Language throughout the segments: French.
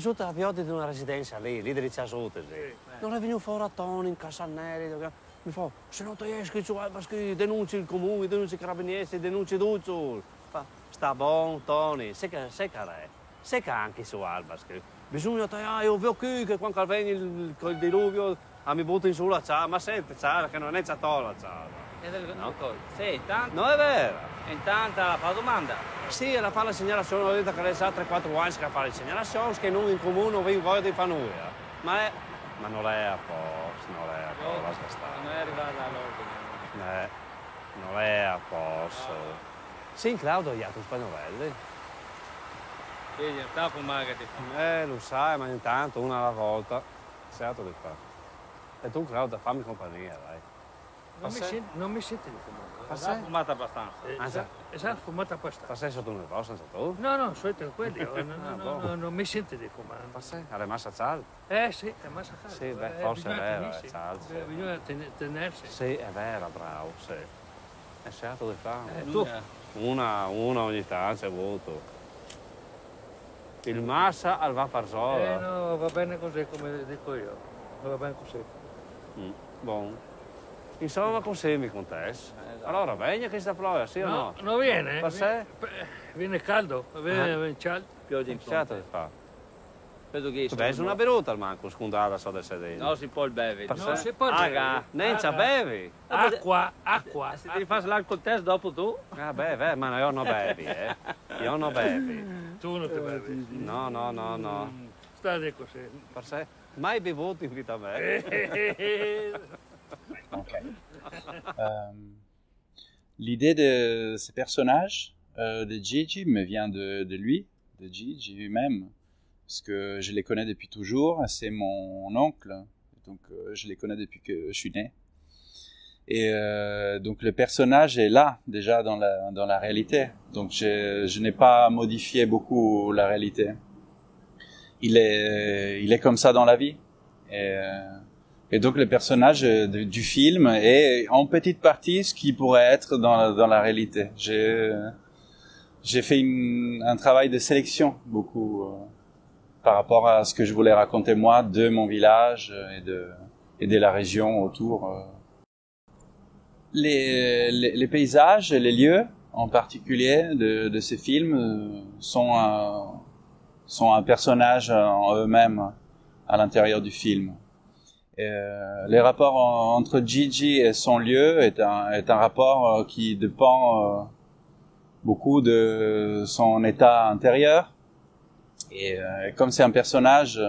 vissuto a Piodi di una residenza lì di Ciasutesi. Non è venuto fuori a Toni, in Casannelli. Mi fa, se non ti esci su Albaschi, denunci il comune, denunci i carabinieri, denunci tutto. Sta buon, Toni, sai che è? Sai che anche su Albaschi. Bisogna tagliare, io vedo che quando viene il diluvio, mi butto in su la ciala. Ma senti, ciala, che non è ciatola la ciala. No? Sì, tanto. Non è vero. Intanto fa la domanda. Sì, la fa la segnalazione, ho detto che lei sa 3-4 anni che fa le segnalazioni, che non in comune non vi voglio di fare nulla. Ma non è a posto, non è a posto, lascia stare. Non è arrivata all'ordine. Non è a posto. Sì, in Claudio gli altri spagnolelli. Sì, sta a fumare che ti fa. Lo sai, ma intanto una alla volta. Sei altro di fare. E tu, Claudio, fammi compagnia, dai. Non mi senti di fumare. Ha fumato abbastanza. Esatto, fumato abbastanza. Passai sotto un posto, senza tu? No, sono tranquillo. Non mi senti di fumare. Passai, alle massa cial? Sì, è massa caldo. Sì, beh, forse è vero, è cial. Bisogna tenersi. Sì, è vero, bravo, sì. È stato di fare. Tu? Una ogni tanto c'è avuto. Il massa al va far solo. No, va bene così come dico io. Va bene così. Buon. Insomma, così mi contesti. Allora, vieni che sta plove, sì o no? Non viene? Per sé? Viene caldo, viene caldo. Pioggia in Stato di fare. Vedo che Tu bevi una bevuta al manco, scondata so del sedere. No, si può il bevi. Non si può bere. Nenza bevi. Acqua. Se devi fare l'alcol test dopo tu. Beh, ma io non bevi, Io non bevi. Tu non ti bevi. No. State così. Per sé? Mai bevuto in vita me. Okay. L'idée de ce personnage, de Gigi, me vient de lui, de Gigi lui-même, parce que je les connais depuis toujours, c'est mon oncle, donc je les connais depuis que je suis né. Et donc le personnage est là, déjà dans la réalité, donc je n'ai pas modifié beaucoup la réalité. Il est comme ça dans la vie. Et donc le personnage du film est en petite partie ce qui pourrait être dans la réalité. J'ai fait un travail de sélection beaucoup par rapport à ce que je voulais raconter moi de mon village et de la région autour. Les paysages, les lieux en particulier de ces films sont un personnage en eux-mêmes à l'intérieur du film. Les rapports entre Gigi et son lieu est un rapport qui dépend beaucoup de son état intérieur. Et comme c'est un personnage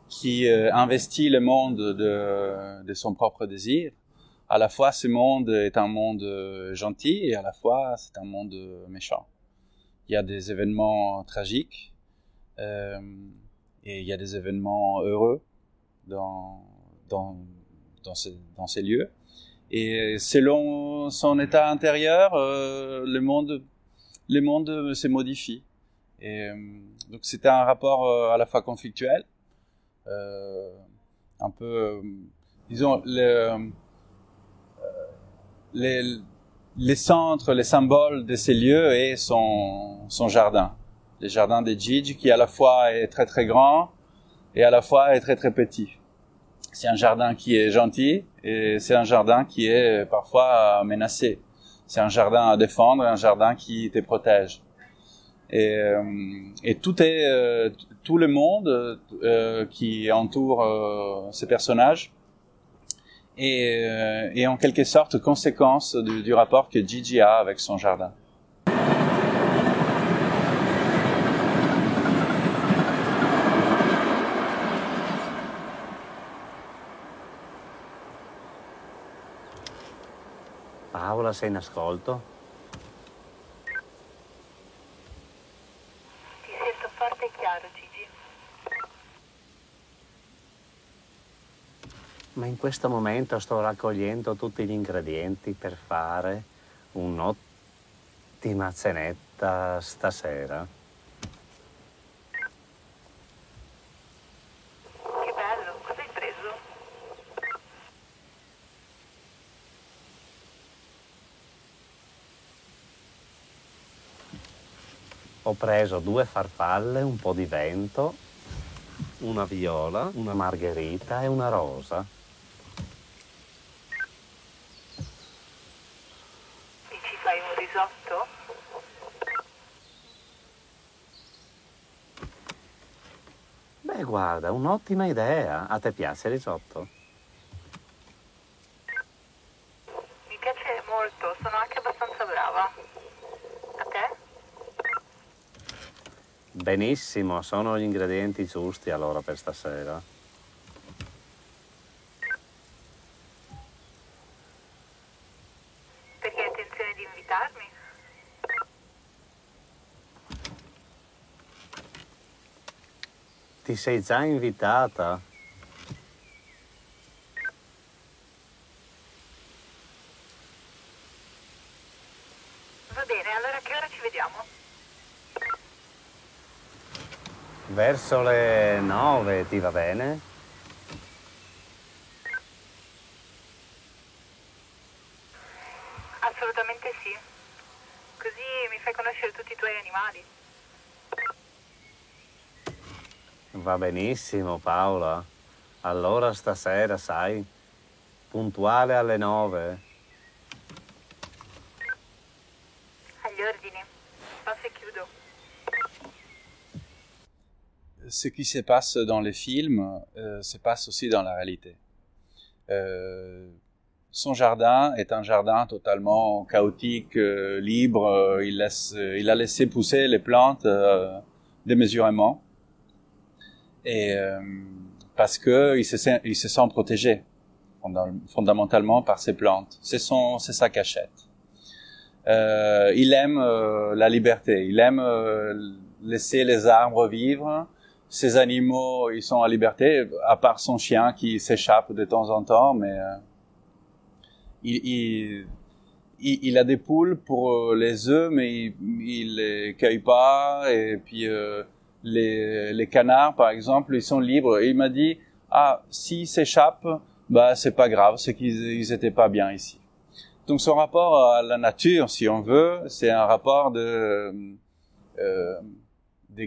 qui investit le monde de son propre désir, à la fois ce monde est un monde gentil et à la fois c'est un monde méchant. Il y a des événements tragiques et il y a des événements heureux dans ces lieux. Et selon son état intérieur, le monde se modifie. Et donc c'était un rapport à la fois conflictuel, un peu, disons, les centres, les symboles de ces lieux et son jardin. Le jardin de Gigi qui à la fois est très très grand et à la fois est très très petit. C'est un jardin qui est gentil et c'est un jardin qui est parfois menacé. C'est un jardin à défendre, un jardin qui te protège. Et tout le monde qui entoure ces personnages est en quelque sorte conséquence du rapport que Gigi a avec son jardin. Paola, sei in ascolto? Ti sento forte e chiaro, Gigi. Ma in questo momento sto raccogliendo tutti gli ingredienti per fare un'ottima cenetta stasera. Che bello, cosa hai preso? Ho preso 2 farfalle, un po' di vento, una viola, una margherita e una rosa. E ci fai un risotto? Beh, guarda, un'ottima idea. A te piace il risotto? Mi piace molto, sono anche abbastanza brava. A te? Benissimo, sono gli ingredienti giusti allora per stasera. Perché hai intenzione di invitarmi? Ti sei già invitata? Va bene, allora a che ora ci vediamo? Verso le 9, ti va bene? Assolutamente sì. Così mi fai conoscere tutti i tuoi animali. Va benissimo, Paola. Allora stasera, sai, puntuale alle 9. Agli ordini. Passo e chiudo. Ce qui se passe dans les films se passe aussi dans la réalité. Son jardin est un jardin totalement chaotique, libre. Il a laissé pousser les plantes démesurément. Et parce que il se sent protégé fondamentalement par ces plantes. C'est sa cachette. Il aime la liberté. Il aime laisser les arbres vivre. Ces animaux, ils sont à liberté, à part son chien qui s'échappe de temps en temps, mais il a des poules pour les œufs, mais il les cueille pas. Et puis les canards, par exemple, ils sont libres. Et il m'a dit, s'ils s'échappent, bah c'est pas grave, c'est qu'ils étaient pas bien ici. Donc son rapport à la nature, si on veut, c'est un rapport des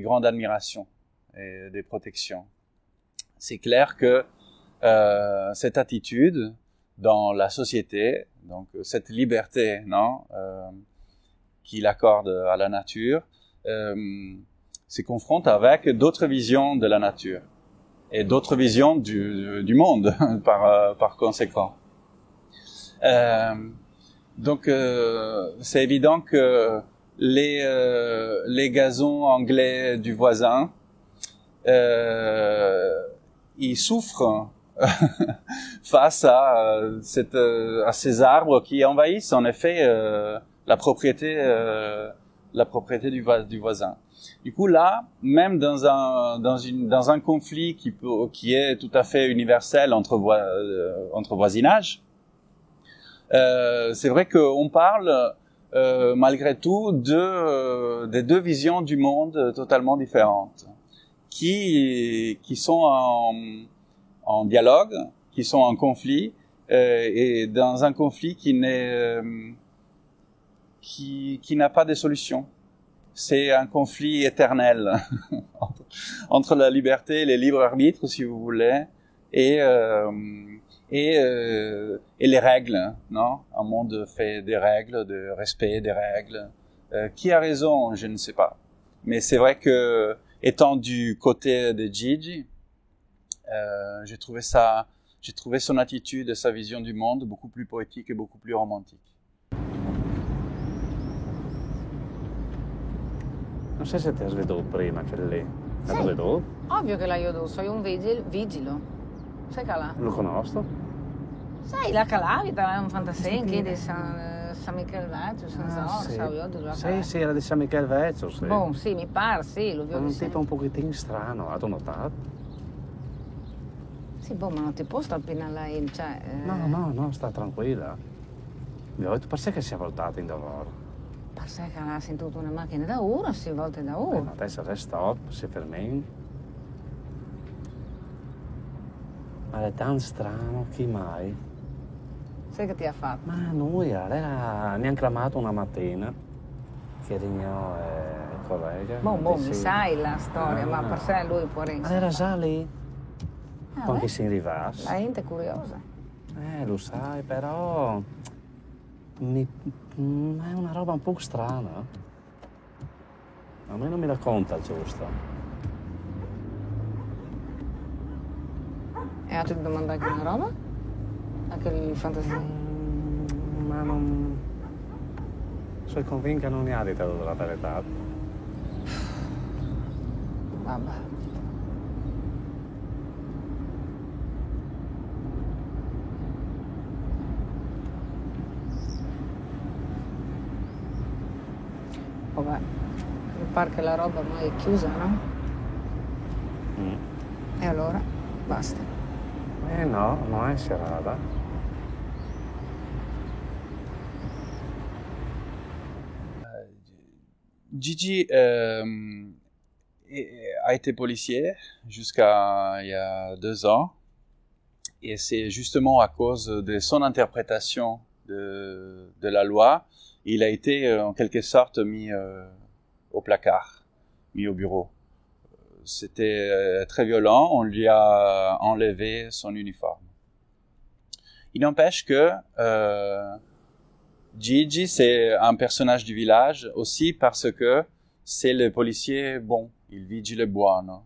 grandes admirations et des protections. C'est clair que cette attitude dans la société, donc cette liberté, qu'il accorde à la nature, se confronte avec d'autres visions de la nature et d'autres visions du monde par conséquent. Donc c'est évident que les gazons anglais du voisin, ils souffrent face à ces arbres qui envahissent en effet la propriété du voisin. Du coup là, même dans un conflit qui est tout à fait universel entre voisinages, c'est vrai qu'on parle malgré tout des deux visions du monde totalement différentes, qui sont en dialogue, qui sont en conflit, et dans un conflit qui n'a pas de solution. C'est un conflit éternel entre la liberté et le libre arbitre, si vous voulez, et les règles, non? Un monde fait des règles, de respect des règles. Qui a raison, je ne sais pas. Mais c'est vrai que, étant du côté de Gigi, j'ai trouvé son attitude et sa vision du monde beaucoup plus poétique et beaucoup plus romantique. Non sai se ti has veduto prima quello lì. Sì. L'hai veduto? Ovvio che l'ho veduto, sono un vigilo. Sai calà? Lo conosco? Sai, la calavita è un fantasien che di San Michele Vecchio, San Zoro, sì. sai, Sì, era di San Michele Vecchio, sì. Boh, sì, mi pare, sì, lo vedo Un sempre. tipo un pochettino strano, hai notato? Sì, boh, ma non ti può stare a lei, cioè... No, sta tranquilla. Mi ho detto, perché si è voltata in lavoro? Sai che ha sentito una macchina da ora, si volta da ora. Ma adesso stop, si fermi. Ma è tan strano, chi mai? Sai che ti ha fatto? Ma nulla, lei ha neanche chiamato una mattina. Che rignò collega. Boh, Dici- mi sai la storia, ma per sé lui può Ma rinsere. era già lì? Con beh, chi si arrivasse? la gente è curiosa. Lo sai, però... è una roba un po' strana. A me non mi racconta giusto. E altri ti domandare anche una roba? Anche il fantasia. Ma non... Sono convinto che non mi ha detto la verità. Vabbè. Vabbè, mi pare che la roba ormai è chiusa, no? E allora? Basta. No, non è serata. Gigi a été policier jusqu'à il y a 2 ans. Et c'est justement à cause de son interprétation de la loi, il a été en quelque sorte mis au placard, mis au bureau. C'était très violent, on lui a enlevé son uniforme. Il n'empêche que Gigi, c'est un personnage du village aussi parce que c'est le policier bon, il vigile buono.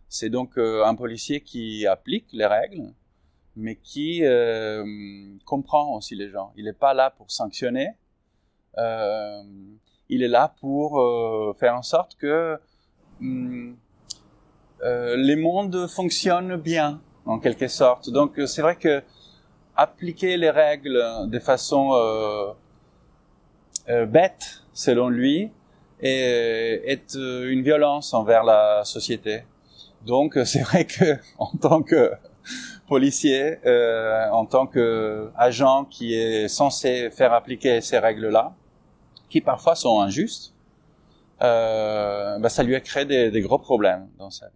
C'est donc un policier qui applique les règles, mais qui comprend aussi les gens. Il n'est pas là pour sanctionner, il est là pour faire en sorte que les mondes fonctionnent bien, en quelque sorte. Donc c'est vrai que appliquer les règles de façon bête, selon lui, est une violence envers la société. Donc c'est vrai que en tant que policier, en tant qu'agent qui est censé faire appliquer ces règles-là, qui parfois sont injustes, ça lui a créé des gros problèmes dans sa vie.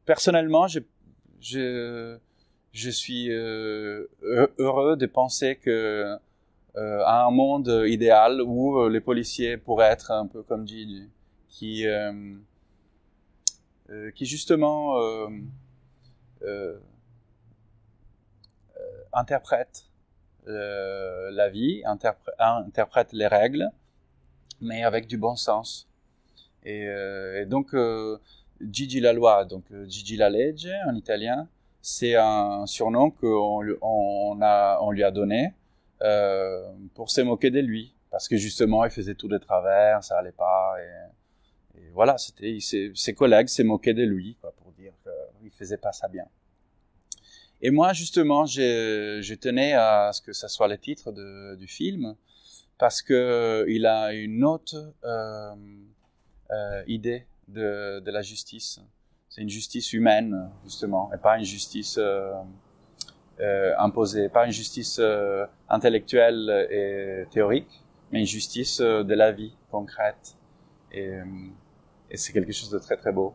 Personnellement, je suis heureux de penser que à un monde idéal où les policiers pourraient être un peu comme Gigi, qui justement interprète la vie, interprète les règles, mais avec du bon sens. Et donc Gigi la loi, donc Gigi la legge en italien, c'est un surnom qu'on lui a donné pour se moquer de lui, parce que justement il faisait tout de travers, ça allait pas, et voilà, ses collègues se moquaient de lui, quoi, pour dire qu'il faisait pas ça bien. Et moi justement, je tenais à ce que ça soit le titre du film, parce que il a une autre idée de la justice. C'est une justice humaine, justement, et pas une justice imposée, pas une justice intellectuelle et théorique, mais une justice de la vie concrète. Et c'est quelque chose de très très beau.